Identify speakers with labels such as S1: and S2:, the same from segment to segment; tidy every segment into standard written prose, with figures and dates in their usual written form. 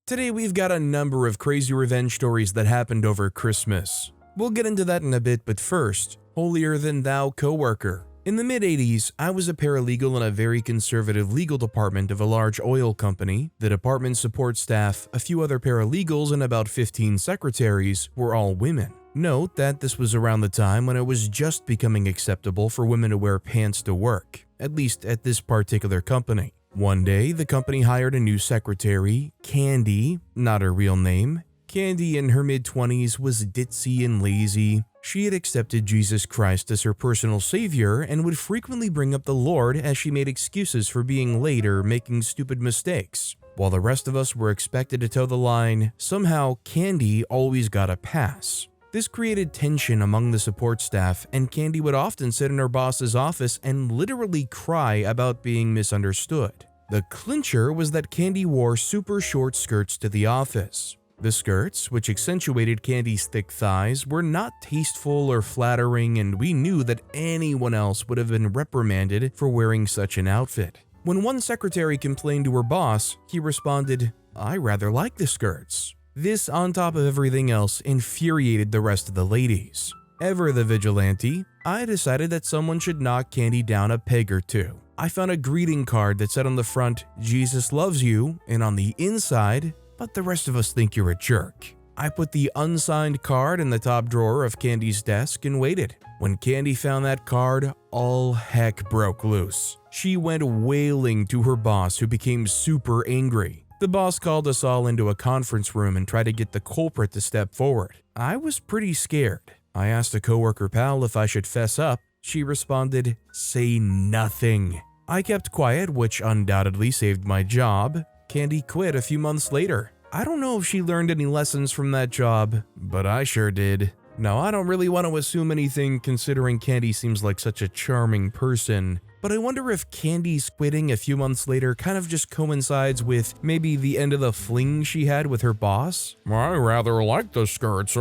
S1: Today we've got a number of crazy revenge stories that happened over Christmas. We'll get into that in a bit, but first, Holier-Than-Thou Coworker. In the mid-80s, I was a paralegal in a very conservative legal department of a large oil company. The department support staff, a few other paralegals, and about 15 secretaries were all women. Note that this was around the time when it was just becoming acceptable for women to wear pants to work, at least at this particular company. One day, the company hired a new secretary, Candy, not her real name. Candy, in her mid-20s, was ditzy and lazy. She had accepted Jesus Christ as her personal savior and would frequently bring up the Lord as she made excuses for being late or making stupid mistakes. While the rest of us were expected to toe the line, somehow Candy always got a pass. This created tension among the support staff, and Candy would often sit in her boss's office and literally cry about being misunderstood. The clincher was that Candy wore super short skirts to the office. The skirts, which accentuated Candy's thick thighs, were not tasteful or flattering, and we knew that anyone else would have been reprimanded for wearing such an outfit. When one secretary complained to her boss, he responded, "I rather like the skirts." This, on top of everything else, infuriated the rest of the ladies. Ever the vigilante, I decided that someone should knock Candy down a peg or two. I found a greeting card that said on the front, "Jesus loves you," and on the inside, "But the rest of us think you're a jerk." I put the unsigned card in the top drawer of Candy's desk and waited. When Candy found that card, all heck broke loose. She went wailing to her boss, who became super angry. The boss called us all into a conference room and tried to get the culprit to step forward. I was pretty scared. I asked a coworker pal if I should fess up. She responded, "Say nothing." I kept quiet, which undoubtedly saved my job. Candy quit a few months later. I don't know if she learned any lessons from that job, but I sure did. Now, I don't really want to assume anything considering Candy seems like such a charming person, but I wonder if Candy's quitting a few months later kind of just coincides with maybe the end of the fling she had with her boss. "I rather like the skirts,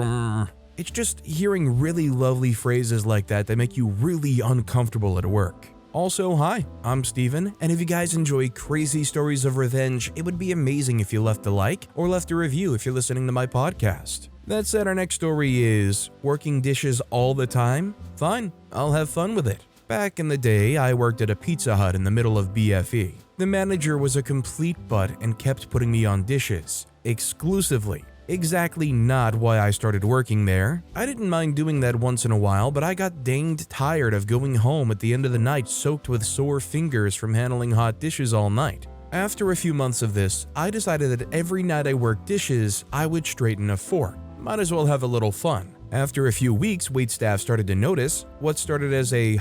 S1: It's just hearing really lovely phrases like that make you really uncomfortable at work. Also, hi, I'm Steven, and if you guys enjoy crazy stories of revenge, it would be amazing if you left a like or left a review if you're listening to my podcast. That said, our next story is working dishes all the time? Fine, I'll have fun with it. Back in the day, I worked at a Pizza Hut in the middle of BFE. The manager was a complete butt and kept putting me on dishes, exclusively. Exactly not why I started working there. I didn't mind doing that once in a while, but I got danged tired of going home at the end of the night soaked with sore fingers from handling hot dishes all night. After a few months of this, I decided that every night I worked dishes, I would straighten a fork. Might as well have a little fun. After a few weeks, waitstaff started to notice. What started as a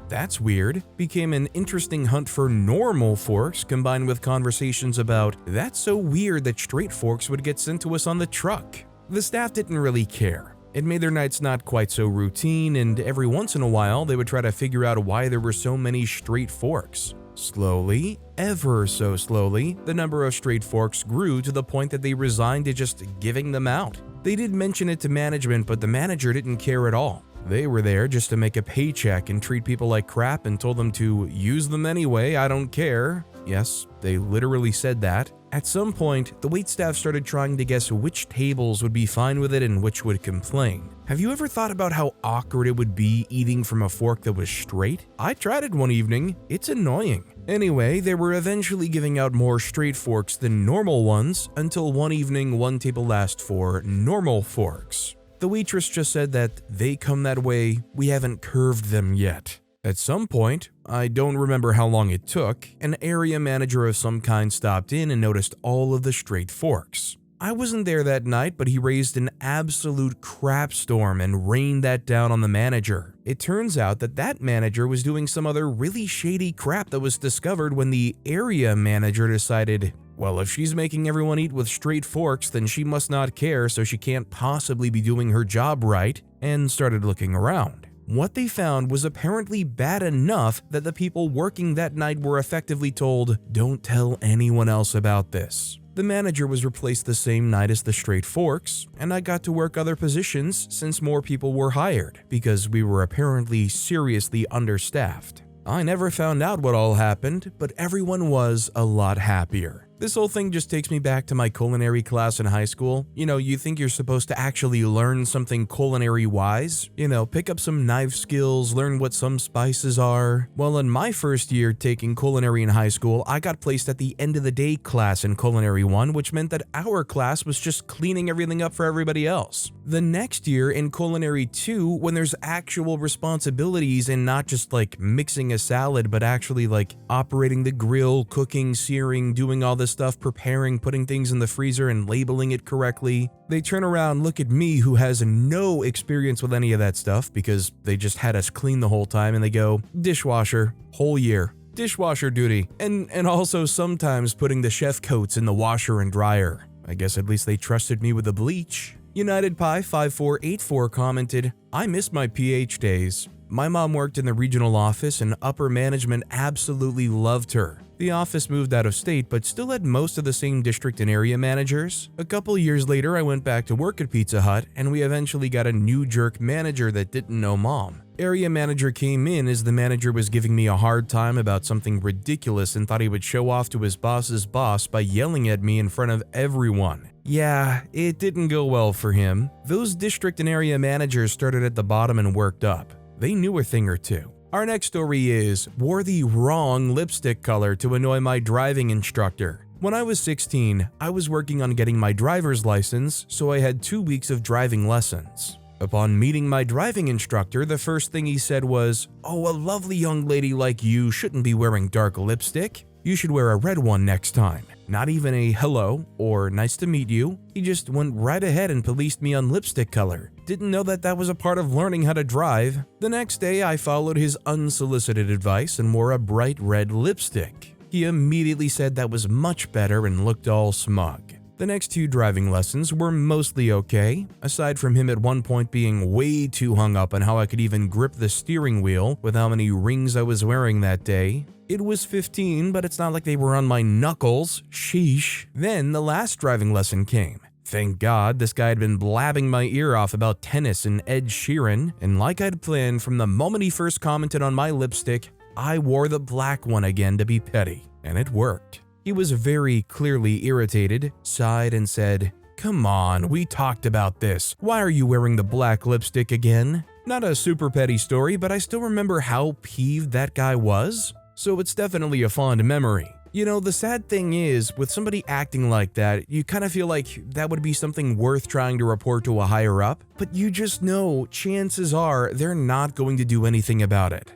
S1: that's weird, became an interesting hunt for normal forks combined with conversations about, that's so weird that straight forks would get sent to us on the truck. The staff didn't really care. It made their nights not quite so routine, and every once in a while they would try to figure out why there were so many straight forks. Slowly, ever so slowly, the number of straight forks grew to the point that they resigned to just giving them out. They did mention it to management, but the manager didn't care at all. They were there just to make a paycheck and treat people like crap and told them to use them anyway, I don't care. Yes, they literally said that. At some point, the waitstaff started trying to guess which tables would be fine with it and which would complain. Have you ever thought about how awkward it would be eating from a fork that was straight? I tried it one evening. It's annoying. Anyway, they were eventually giving out more straight forks than normal ones until one evening one table asked for normal forks. The waitress just said that they come that way, we haven't curved them yet. At some point, I don't remember how long it took, an area manager of some kind stopped in and noticed all of the straight forks. I wasn't there that night, but he raised an absolute crap storm and rained that down on the manager. It turns out that manager was doing some other really shady crap that was discovered when the area manager decided, well, if she's making everyone eat with straight forks, then she must not care, so she can't possibly be doing her job right, and started looking around. What they found was apparently bad enough that the people working that night were effectively told, don't tell anyone else about this. The manager was replaced the same night as the straight forks, and I got to work other positions since more people were hired, because we were apparently seriously understaffed. I never found out what all happened, but everyone was a lot happier. This whole thing just takes me back to my culinary class in high school. You know, you think you're supposed to actually learn something culinary-wise. You know, pick up some knife skills, learn what some spices are. Well, in my first year taking culinary in high school, I got placed at the end of the day class in Culinary 1, which meant that our class was just cleaning everything up for everybody else. The next year in Culinary 2, when there's actual responsibilities and not just like mixing a salad, but actually like operating the grill, cooking, searing, doing all this stuff, preparing, putting things in the freezer and labeling it correctly. They turn around, look at me who has no experience with any of that stuff because they just had us clean the whole time, and they go, dishwasher, whole year. Dishwasher duty. And also sometimes putting the chef coats in the washer and dryer. I guess at least they trusted me with the bleach. United Pie 5484 commented, I miss my PH days. My mom worked in the regional office and upper management absolutely loved her. The office moved out of state but still had most of the same district and area managers. A couple years later, I went back to work at Pizza Hut and we eventually got a new jerk manager that didn't know mom. Area manager came in as the manager was giving me a hard time about something ridiculous and thought he would show off to his boss's boss by yelling at me in front of everyone. Yeah, it didn't go well for him. Those district and area managers started at the bottom and worked up. They knew a thing or two. Our next story is, wore the wrong lipstick color to annoy my driving instructor. When I was 16, I was working on getting my driver's license, so I had 2 weeks of driving lessons. Upon meeting my driving instructor, the first thing he said was, "Oh, a lovely young lady like you shouldn't be wearing dark lipstick. You should wear a red one next time." Not even a hello or nice to meet you. He just went right ahead and policed me on lipstick color. Didn't know that that was a part of learning how to drive. The next day, I followed his unsolicited advice and wore a bright red lipstick. He immediately said that was much better and looked all smug. The next 2 driving lessons were mostly okay, aside from him at one point being way too hung up on how I could even grip the steering wheel with how many rings I was wearing that day. It was 15, but it's not like they were on my knuckles, sheesh. Then the last driving lesson came. Thank God, this guy had been blabbing my ear off about tennis and Ed Sheeran, and like I'd planned from the moment he first commented on my lipstick, I wore the black one again to be petty, and it worked. He was very clearly irritated, sighed and said, "Come on, we talked about this. Why are you wearing the black lipstick again?" Not a super petty story, but I still remember how peeved that guy was, so it's definitely a fond memory. You know, the sad thing is, with somebody acting like that, you kind of feel like that would be something worth trying to report to a higher up, but you just know chances are they're not going to do anything about it.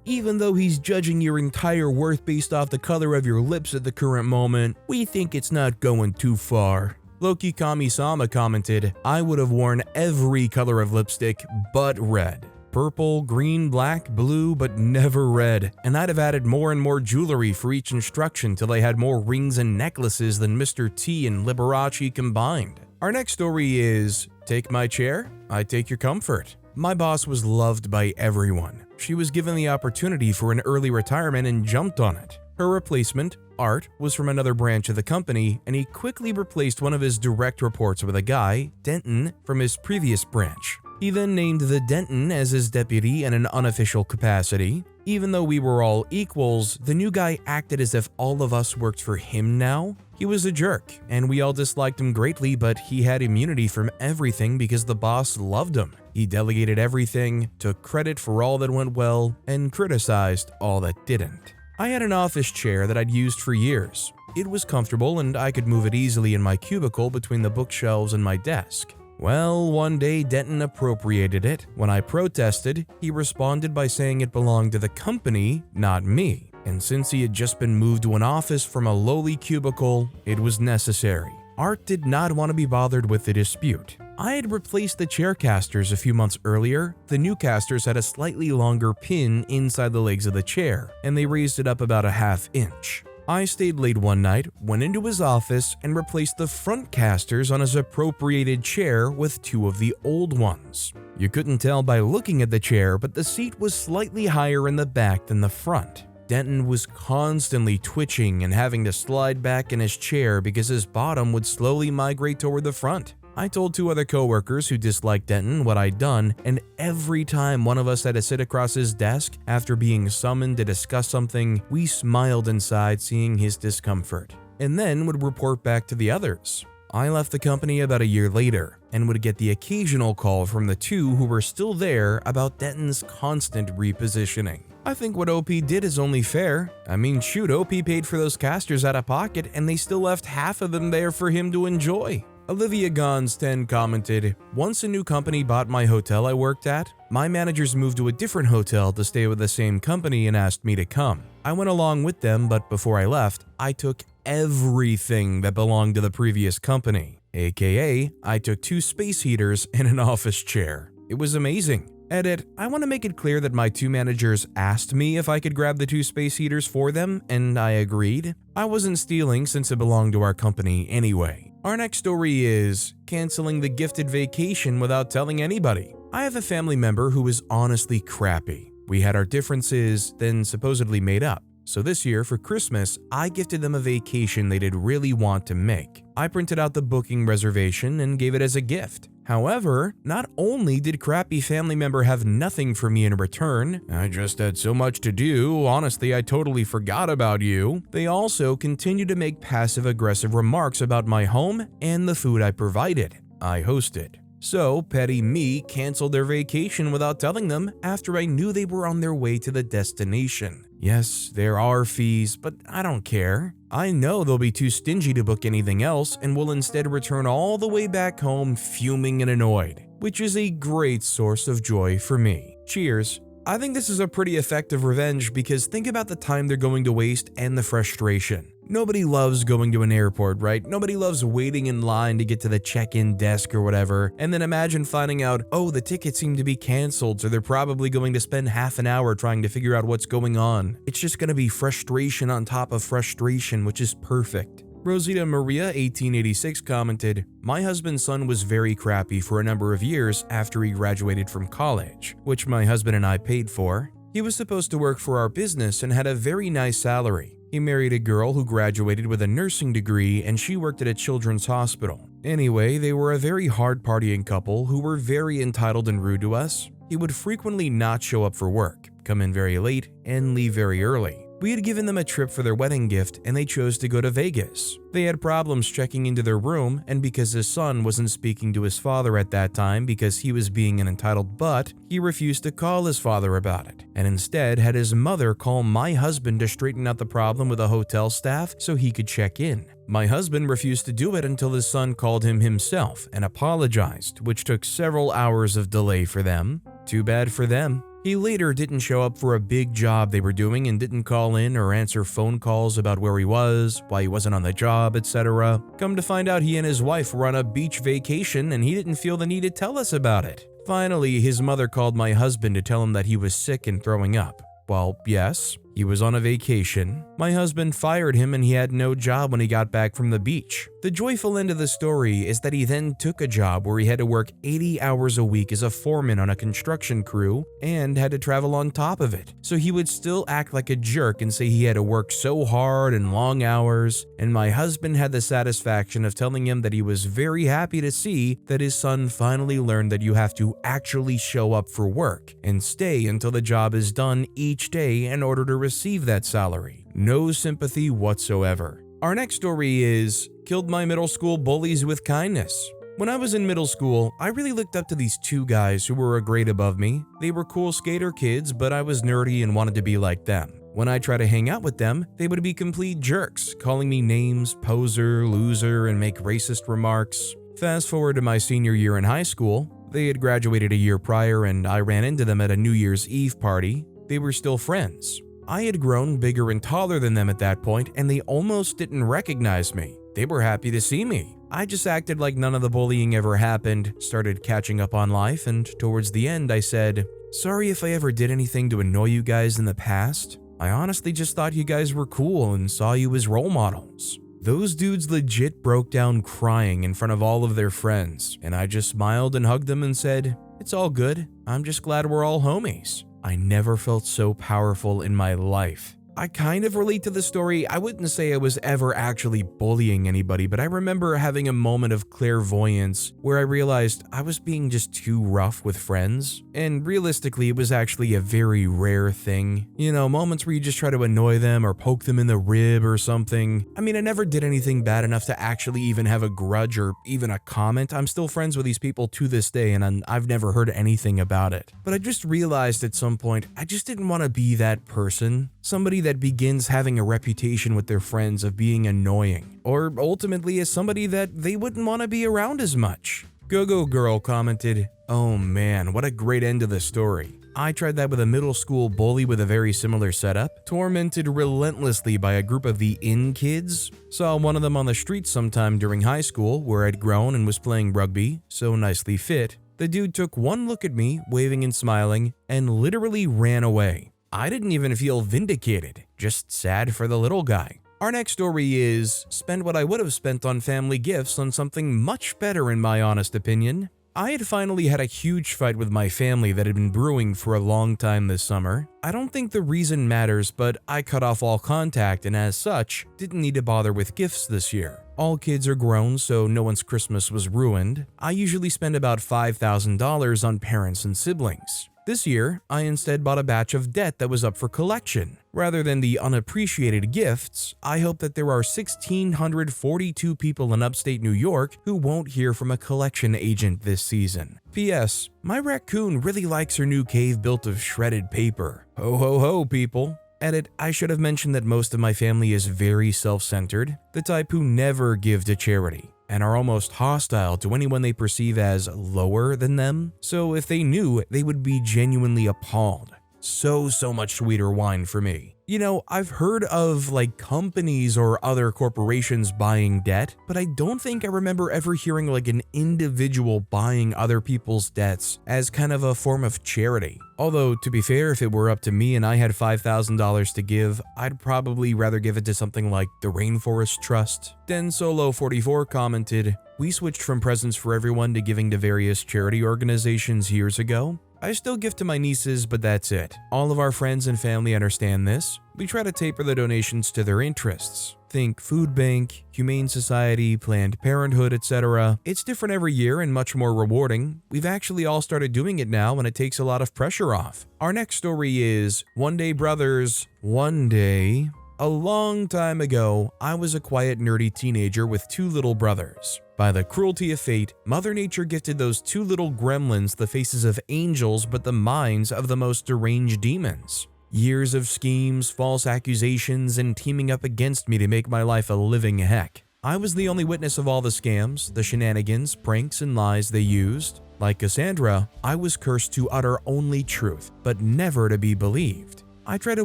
S1: Even though he's judging your entire worth based off the color of your lips at the current moment, we think it's not going too far. Loki Kami-sama commented, I would have worn every color of lipstick but red. Purple, green, black, blue, but never red. And I'd have added more and more jewelry for each instruction till I had more rings and necklaces than Mr. T and Liberace combined. Our next story is, take my chair, I take your comfort. My boss was loved by everyone. She was given the opportunity for an early retirement and jumped on it. Her replacement, Art, was from another branch of the company, and he quickly replaced one of his direct reports with a guy, Denton, from his previous branch. He then named the Denton as his deputy in an unofficial capacity. Even though we were all equals, the new guy acted as if all of us worked for him now. He was a jerk, and we all disliked him greatly, but he had immunity from everything because the boss loved him. He delegated everything, took credit for all that went well, and criticized all that didn't. I had an office chair that I'd used for years. It was comfortable and I could move it easily in my cubicle between the bookshelves and my desk. Well, one day Denton appropriated it. When I protested, he responded by saying it belonged to the company, not me. And since he had just been moved to an office from a lowly cubicle, it was necessary. Art did not want to be bothered with the dispute. I had replaced the chair casters a few months earlier. The new casters had a slightly longer pin inside the legs of the chair, and they raised it up about a ½ inch. I stayed late one night, went into his office, and replaced the front casters on his appropriated chair with 2 of the old ones. You couldn't tell by looking at the chair, but the seat was slightly higher in the back than the front. Denton was constantly twitching and having to slide back in his chair because his bottom would slowly migrate toward the front. I told 2 other coworkers who disliked Denton what I'd done, and every time one of us had to sit across his desk after being summoned to discuss something, we smiled inside seeing his discomfort. and then would report back to the others. I left the company about a year later and would get the occasional call from the two who were still there about Denton's constant repositioning. I think what OP did is only fair. I mean, shoot, OP paid for those casters out of pocket and they still left half of them there for him to enjoy. Olivia Gons 10 commented, "Once a new company bought my hotel I worked at, my managers moved to a different hotel to stay with the same company and asked me to come. I went along with them, but before I left, I took everything that belonged to the previous company, aka I took 2 space heaters and an office chair. It was amazing." Edit, I want to make it clear that my 2 managers asked me if I could grab the 2 space heaters for them, and I agreed. I wasn't stealing since it belonged to our company anyway. Our next story is canceling the gifted vacation without telling anybody. I have a family member who is honestly crappy. We had our differences, then supposedly made up. So this year, for Christmas, I gifted them a vacation they did really want to make. I printed out the booking reservation and gave it as a gift. However, not only did crappy family member have nothing for me in return, I just had so much to do, honestly I totally forgot about you, they also continued to make passive-aggressive remarks about my home and the food I provided. I hosted. So, petty me canceled their vacation without telling them after I knew they were on their way to the destination. Yes, there are fees, but I don't care. I know they'll be too stingy to book anything else and will instead return all the way back home fuming and annoyed, which is a great source of joy for me. Cheers. I think this is a pretty effective revenge because think about the time they're going to waste and the frustration. Nobody loves going to an airport, right? Nobody loves waiting in line to get to the check-in desk or whatever, and then imagine finding out, oh, the tickets seem to be canceled, so they're probably going to spend half an hour trying to figure out what's going on. It's just going to be frustration on top of frustration, which is perfect. Rosita Maria 1886 commented, "My husband's son was very crappy for a number of years after he graduated from college, which my husband and I paid for. He was supposed to work for our business and had a very nice salary. He married a girl who graduated with a nursing degree and she worked at a children's hospital. Anyway, they were a very hard partying couple who were very entitled and rude to us. He would frequently not show up for work, come in very late, and leave very early. We had given them a trip for their wedding gift and they chose to go to Vegas. They had problems checking into their room, and because his son wasn't speaking to his father at that time because he was being an entitled butt, he refused to call his father about it, and instead had his mother call my husband to straighten out the problem with the hotel staff so he could check in. My husband refused to do it until his son called him himself and apologized, which took several hours of delay for them. Too bad for them. He later didn't show up for a big job they were doing and didn't call in or answer phone calls about where he was, why he wasn't on the job, etc. Come to find out he and his wife were on a beach vacation and he didn't feel the need to tell us about it. Finally, his mother called my husband to tell him that he was sick and throwing up. Well, yes, he was on a vacation. My husband fired him and he had no job when he got back from the beach. The joyful end of the story is that he then took a job where he had to work 80 hours a week as a foreman on a construction crew and had to travel on top of it. So he would still act like a jerk and say he had to work so hard and long hours, and my husband had the satisfaction of telling him that he was very happy to see that his son finally learned that you have to actually show up for work and stay until the job is done each day in order to receive that salary. No sympathy whatsoever. Our next story is killed my middle school bullies with kindness. When I was in middle school, I really looked up to these 2 guys who were a grade above me. They were cool skater kids, but I was nerdy and wanted to be like them. When I tried to hang out with them, they would be complete jerks, calling me names, poser, loser, and make racist remarks. Fast forward to my senior year in high school. They had graduated a year prior and I ran into them at a New Year's Eve party. They were still friends. I had grown bigger and taller than them at that point, and they almost didn't recognize me. They were happy to see me. I just acted like none of the bullying ever happened, started catching up on life, and towards the end I said, "Sorry if I ever did anything to annoy you guys in the past. I honestly just thought you guys were cool and saw you as role models." Those dudes legit broke down crying in front of all of their friends, and I just smiled and hugged them and said, "It's all good. I'm just glad we're all homies." I never felt so powerful in my life. I kind of relate to the story. I wouldn't say I was ever actually bullying anybody, but I remember having a moment of clairvoyance where I realized I was being just too rough with friends. And realistically, it was actually a very rare thing. You know, moments where you just try to annoy them or poke them in the rib or something. I mean, I never did anything bad enough to actually even have a grudge or even a comment. I'm still friends with these people to this day, and I've never heard anything about it. But I just realized at some point, I just didn't want to be that person. Somebody that begins having a reputation with their friends of being annoying, or ultimately as somebody that they wouldn't want to be around as much. Go-Go Girl commented, "Oh man, what a great end to the story. I tried that with a middle school bully with a very similar setup, tormented relentlessly by a group of the in kids. Saw one of them on the street sometime during high school where I'd grown and was playing rugby, so nicely fit. The dude took one look at me, waving and smiling, and literally ran away. I didn't even feel vindicated, just sad for the little guy." Our next story is, spend what I would have spent on family gifts on something much better in my honest opinion. I had finally had a huge fight with my family that had been brewing for a long time this summer. I don't think the reason matters, but I cut off all contact and as such, didn't need to bother with gifts this year. All kids are grown, so no one's Christmas was ruined. I usually spend about $5,000 on parents and siblings. This year, I instead bought a batch of debt that was up for collection. Rather than the unappreciated gifts, I hope that there are 1,642 people in upstate New York who won't hear from a collection agent this season. P.S. My raccoon really likes her new cave built of shredded paper. Ho ho ho, people. Edit, I should have mentioned that most of my family is very self-centered, the type who never give to charity, and are almost hostile to anyone they perceive as lower than them. So if they knew, they would be genuinely appalled. So much sweeter wine for me. You know, I've heard of like companies or other corporations buying debt, but I don't think I remember ever hearing like an individual buying other people's debts as kind of a form of charity. Although, to be fair, if it were up to me and I had $5,000 to give, I'd probably rather give it to something like the Rainforest Trust. Den Solo44 commented, "We switched from presents for everyone to giving to various charity organizations years ago. I still give to my nieces, but that's it. All of our friends and family understand this. We try to taper the donations to their interests. Think food bank, humane society, Planned Parenthood, etc. It's different every year and much more rewarding. We've actually all started doing it now and it takes a lot of pressure off." Our next story is, one day brothers, one day. A long time ago, I was a quiet, nerdy teenager with two little brothers. By the cruelty of fate, Mother Nature gifted those two little gremlins the faces of angels but the minds of the most deranged demons. Years of schemes, false accusations, and teaming up against me to make my life a living heck. I was the only witness of all the scams, the shenanigans, pranks, and lies they used. Like Cassandra, I was cursed to utter only truth, but never to be believed. I tried to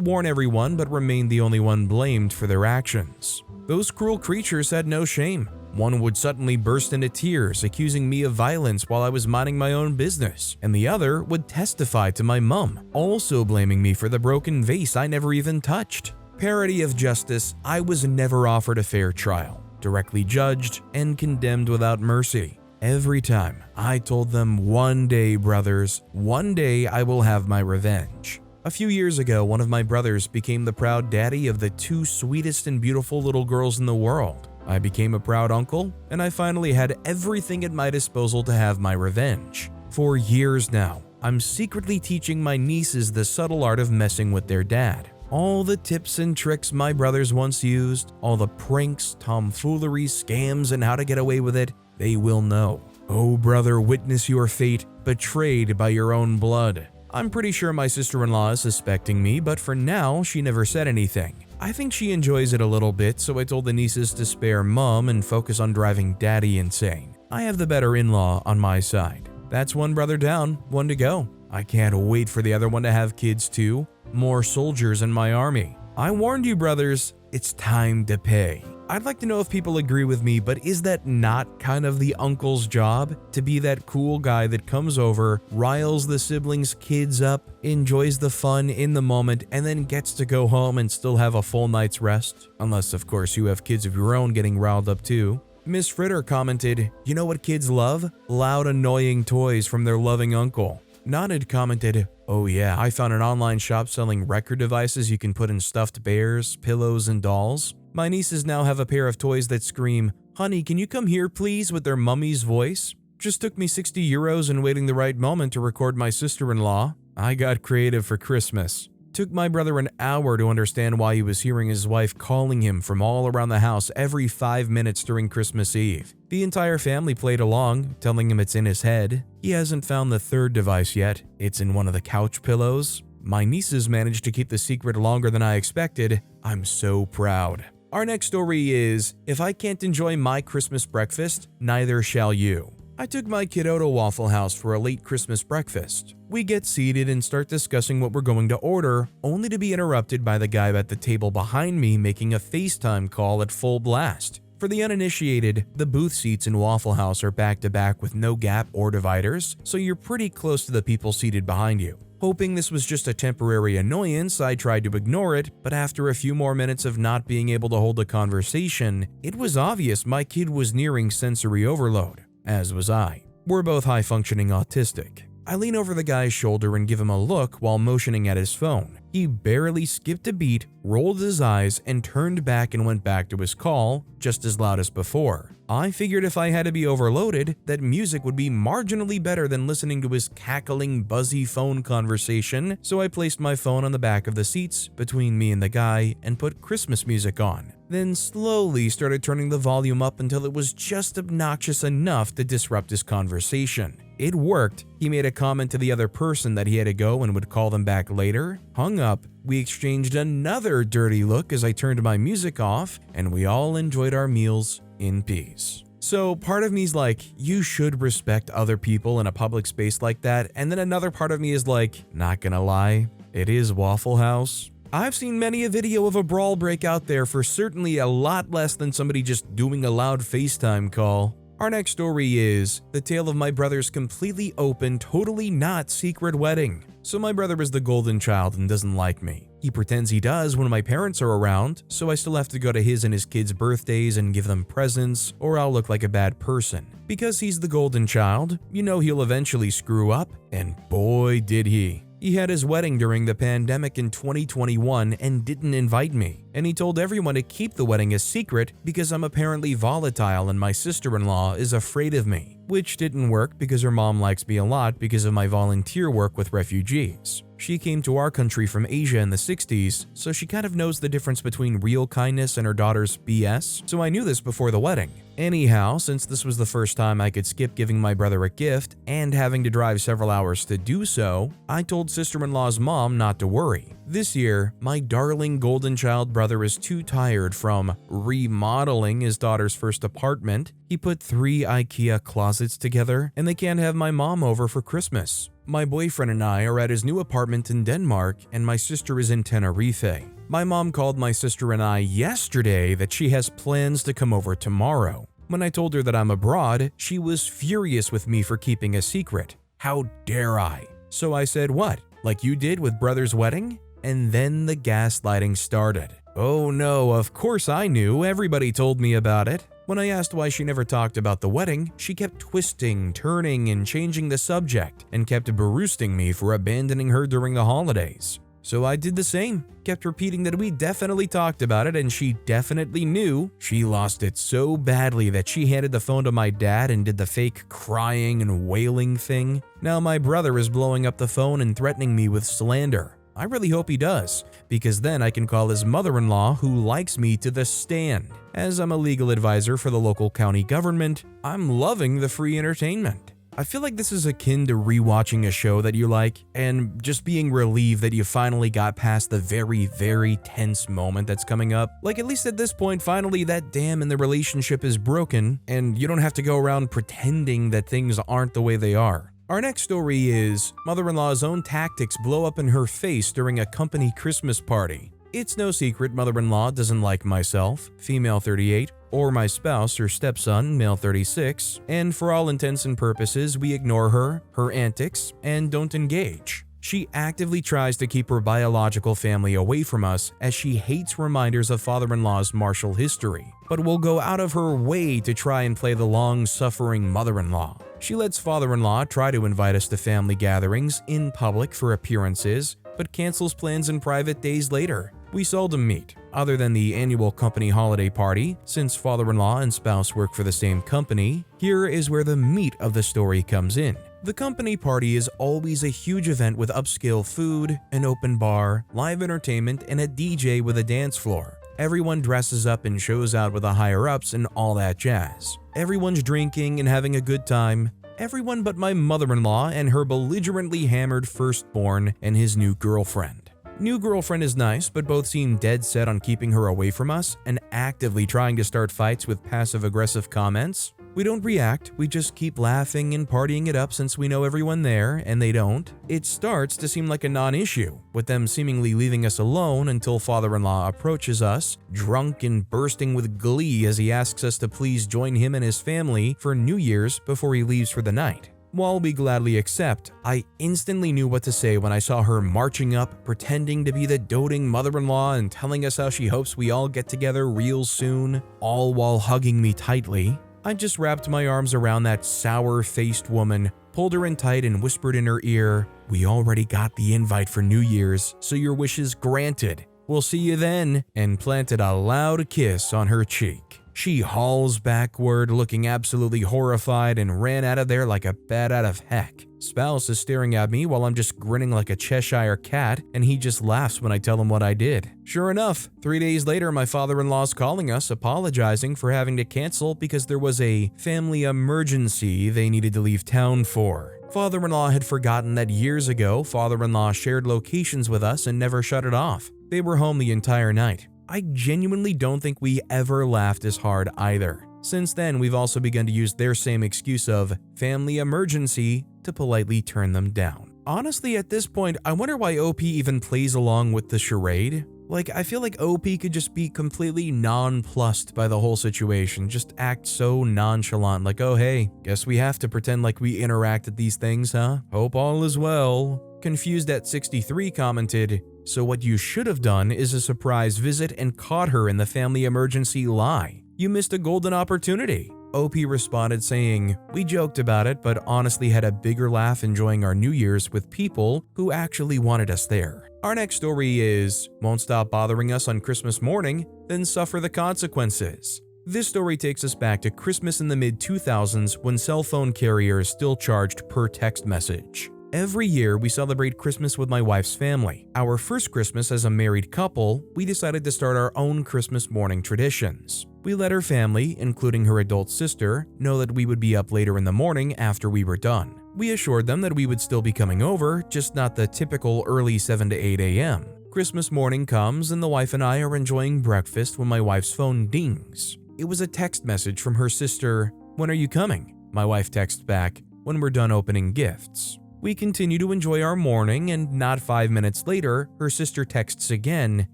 S1: warn everyone but remained the only one blamed for their actions. Those cruel creatures had no shame. One would suddenly burst into tears, accusing me of violence while I was minding my own business, and the other would testify to my mum, also blaming me for the broken vase I never even touched. Parody of justice, I was never offered a fair trial, directly judged and condemned without mercy. Every time, I told them, one day, brothers, one day I will have my revenge. A few years ago, one of my brothers became the proud daddy of the two sweetest and beautiful little girls in the world. I became a proud uncle, and I finally had everything at my disposal to have my revenge. For years now, I'm secretly teaching my nieces the subtle art of messing with their dad. All the tips and tricks my brothers once used, all the pranks, tomfoolery, scams, and how to get away with it, they will know. Oh brother, witness your fate, betrayed by your own blood. I'm pretty sure my sister-in-law is suspecting me, but for now, she never said anything. I think she enjoys it a little bit, so I told the nieces to spare mom and focus on driving daddy insane. I have the better in-law on my side. That's one brother down, one to go. I can't wait for the other one to have kids too. More soldiers in my army. I warned you, brothers, it's time to pay. I'd like to know if people agree with me, but is that not kind of the uncle's job? To be that cool guy that comes over, riles the siblings' kids up, enjoys the fun in the moment, and then gets to go home and still have a full night's rest? Unless, of course, you have kids of your own getting riled up too. Miss Fritter commented, "You know what kids love? Loud, annoying toys from their loving uncle." nodded, commented, "Oh yeah, I found an online shop selling record devices you can put in stuffed bears, pillows, and dolls. My nieces now have a pair of toys that scream, 'Honey, can you come here please?' with their mummy's voice. Just took me 60 euros and waiting the right moment to record my sister-in-law. I got creative for Christmas. Took my brother an hour to understand why he was hearing his wife calling him from all around the house every 5 minutes during Christmas Eve. The entire family played along, telling him it's in his head. He hasn't found the third device yet. It's in one of the couch pillows. My nieces managed to keep the secret longer than I expected. I'm so proud." Our next story is, "If I can't enjoy my Christmas breakfast, neither shall you." I took my kiddo to Waffle House for a late Christmas breakfast. We get seated and start discussing what we're going to order, only to be interrupted by the guy at the table behind me making a FaceTime call at full blast. For the uninitiated, the booth seats in Waffle House are back to back with no gap or dividers, so you're pretty close to the people seated behind you. Hoping this was just a temporary annoyance, I tried to ignore it, but after a few more minutes of not being able to hold a conversation, it was obvious my kid was nearing sensory overload. As was I. We're both high-functioning autistic. I lean over the guy's shoulder and give him a look while motioning at his phone. He barely skipped a beat, rolled his eyes, and turned back and went back to his call, just as loud as before. I figured if I had to be overloaded, that music would be marginally better than listening to his cackling, buzzy phone conversation, so I placed my phone on the back of the seats between me and the guy and put Christmas music on. Then slowly started turning the volume up until it was just obnoxious enough to disrupt his conversation. It worked. He made a comment to the other person that he had to go and would call them back later, hung up, we exchanged another dirty look as I turned my music off, and we all enjoyed our meals in peace. So part of me is like, you should respect other people in a public space like that, and then another part of me is like, not gonna lie, it is Waffle House. I've seen many a video of a brawl break out there for certainly a lot less than somebody just doing a loud FaceTime call. Our next story is the tale of my brother's completely open, totally not secret wedding. So my brother is the golden child and doesn't like me. He pretends he does when my parents are around, so I still have to go to his and his kids' birthdays and give them presents, or I'll look like a bad person. Because he's the golden child, you know he'll eventually screw up, and boy did he. He had his wedding during the pandemic in 2021 and didn't invite me, and he told everyone to keep the wedding a secret because I'm apparently volatile and my sister-in-law is afraid of me, which didn't work because her mom likes me a lot because of my volunteer work with refugees. She came to our country from Asia in the 60s, so she kind of knows the difference between real kindness and her daughter's BS, so I knew this before the wedding. Anyhow, since this was the first time I could skip giving my brother a gift and having to drive several hours to do so, I told sister-in-law's mom not to worry. This year, my darling golden child brother is too tired from remodeling his daughter's first apartment. He put 3 IKEA closets together, and they can't have my mom over for Christmas. My boyfriend and I are at his new apartment in Denmark, and my sister is in Tenerife. My mom called my sister and I yesterday that she has plans to come over tomorrow. When I told her that I'm abroad, she was furious with me for keeping a secret. How dare I? So I said, what? Like you did with brother's wedding? And then the gaslighting started. Oh no, of course I knew. Everybody told me about it. When I asked why she never talked about the wedding, she kept twisting, turning, and changing the subject, and kept roasting me for abandoning her during the holidays. So I did the same, kept repeating that we definitely talked about it and she definitely knew. She lost it so badly that she handed the phone to my dad and did the fake crying and wailing thing. Now my brother is blowing up the phone and threatening me with slander. I really hope he does, because then I can call his mother-in-law, who likes me, to the stand. As I'm a legal advisor for the local county government, I'm loving the free entertainment. I feel like this is akin to rewatching a show that you like and just being relieved that you finally got past the very, very tense moment that's coming up. Like, at least at this point, finally that dam in the relationship is broken and you don't have to go around pretending that things aren't the way they are. Our next story is mother-in-law's own tactics blow up in her face during a company Christmas party. It's no secret mother-in-law doesn't like myself, female 38, or my spouse or stepson, male 36, and for all intents and purposes, we ignore her, her antics, and don't engage. She actively tries to keep her biological family away from us as she hates reminders of father-in-law's martial history, but will go out of her way to try and play the long-suffering mother-in-law. She lets father-in-law try to invite us to family gatherings in public for appearances, but cancels plans in private days later. We seldom meet, other than the annual company holiday party, since father-in-law and spouse work for the same company. Here is where the meat of the story comes in. The company party is always a huge event with upscale food, an open bar, live entertainment, and a DJ with a dance floor. Everyone dresses up and shows out with the higher-ups and all that jazz. Everyone's drinking and having a good time. Everyone but my mother-in-law and her belligerently hammered firstborn and his new girlfriend. New girlfriend is nice, but both seem dead set on keeping her away from us and actively trying to start fights with passive-aggressive comments. We don't react, we just keep laughing and partying it up since we know everyone there and they don't. It starts to seem like a non-issue, with them seemingly leaving us alone until father-in-law approaches us, drunk and bursting with glee as he asks us to please join him and his family for New Year's before he leaves for the night. While we gladly accept, I instantly knew what to say when I saw her marching up, pretending to be the doting mother-in-law and telling us how she hopes we all get together real soon, all while hugging me tightly. I just wrapped my arms around that sour-faced woman, pulled her in tight and whispered in her ear, "We already got the invite for New Year's, so your wish is granted. We'll see you then," and planted a loud kiss on her cheek. She hauls backward, looking absolutely horrified, and ran out of there like a bat out of heck. Spouse is staring at me while I'm just grinning like a Cheshire cat, and he just laughs when I tell him what I did. Sure enough, 3 days later, my father-in-law's calling us, apologizing for having to cancel because there was a family emergency they needed to leave town for. Father-in-law had forgotten that years ago, father-in-law shared locations with us and never shut it off. They were home the entire night. I genuinely don't think we ever laughed as hard either. Since then, we've also begun to use their same excuse of family emergency to politely turn them down. Honestly, at this point, I wonder why OP even plays along with the charade. Like, I feel like OP could just be completely nonplussed by the whole situation, just act so nonchalant, like, oh hey, guess we have to pretend like we interact at these things, huh? Hope all is well. Confused at 63 commented, "So what you should have done is a surprise visit and caught her in the family emergency lie. You missed a golden opportunity." OP responded saying, "We joked about it, but honestly had a bigger laugh enjoying our New Year's with people who actually wanted us there." Our next story is, "Won't stop bothering us on Christmas morning, then suffer the consequences." This story takes us back to Christmas in the mid-2000s when cell phone carriers still charged per text message. Every year, we celebrate Christmas with my wife's family. Our first Christmas as a married couple, we decided to start our own Christmas morning traditions. We let her family, including her adult sister, know that we would be up later in the morning after we were done. We assured them that we would still be coming over, just not the typical early 7 to 8 a.m. Christmas morning comes and the wife and I are enjoying breakfast when my wife's phone dings. It was a text message from her sister, "When are you coming?" My wife texts back, "When we're done opening gifts." We continue to enjoy our morning, and not 5 minutes later, her sister texts again,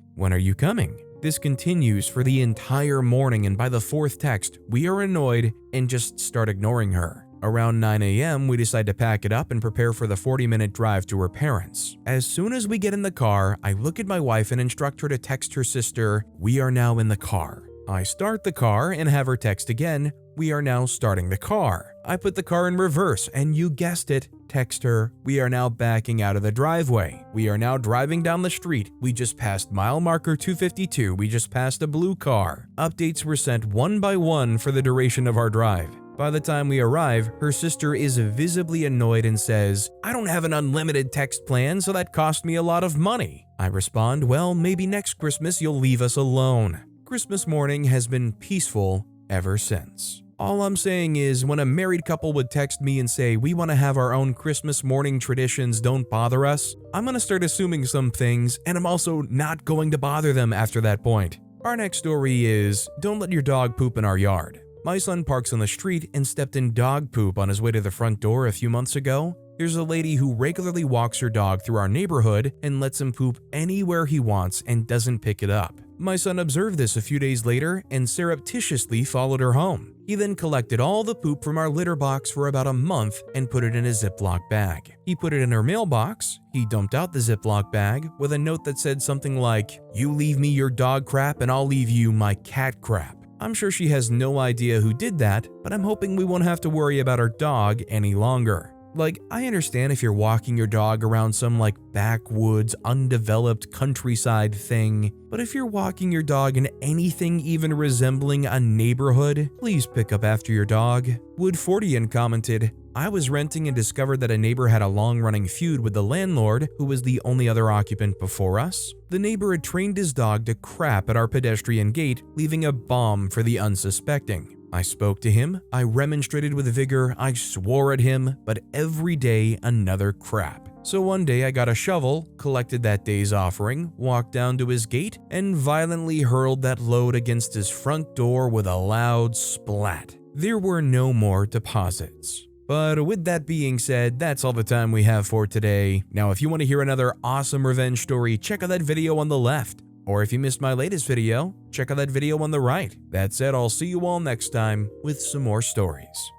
S1: "When are you coming?" This continues for the entire morning, and by the fourth text, we are annoyed and just start ignoring her. Around 9 a.m., we decide to pack it up and prepare for the 40-minute drive to her parents. As soon as we get in the car, I look at my wife and instruct her to text her sister, "We are now in the car." I start the car and have her text again, "We are now starting the car." I put the car in reverse and you guessed it, text her, "We are now backing out of the driveway. We are now driving down the street. We just passed mile marker 252. We just passed a blue car." Updates were sent one by one for the duration of our drive. By the time we arrive, her sister is visibly annoyed and says, "I don't have an unlimited text plan, so that cost me a lot of money." I respond, "Well, maybe next Christmas you'll leave us alone." Christmas morning has been peaceful ever since. All I'm saying is, when a married couple would text me and say, "We want to have our own Christmas morning traditions, don't bother us," I'm going to start assuming some things, and I'm also not going to bother them after that point. Our next story is, "Don't let your dog poop in our yard." My son parks on the street and stepped in dog poop on his way to the front door a few months ago. There's a lady who regularly walks her dog through our neighborhood and lets him poop anywhere he wants and doesn't pick it up. My son observed this a few days later and surreptitiously followed her home. He then collected all the poop from our litter box for about a month and put it in a Ziploc bag. He put it in her mailbox. He dumped out the Ziploc bag with a note that said something like, "You leave me your dog crap and I'll leave you my cat crap." I'm sure she has no idea who did that, but I'm hoping we won't have to worry about our dog any longer. Like, I understand if you're walking your dog around some backwoods, undeveloped countryside thing, but if you're walking your dog in anything even resembling a neighborhood, please pick up after your dog. Wood40 commented, I was renting and discovered that a neighbor had a long-running feud with the landlord, who was the only other occupant before us. The neighbor had trained his dog to crap at our pedestrian gate, leaving a bomb for the unsuspecting. I spoke to him, I remonstrated with vigor, I swore at him, but every day another crap. So one day I got a shovel, collected that day's offering, walked down to his gate, and violently hurled that load against his front door with a loud splat. There were no more deposits. But with that being said, that's all the time we have for today. Now, if you want to hear another awesome revenge story, check out that video on the left. Or if you missed my latest video, check out that video on the right. That said, I'll see you all next time with some more stories.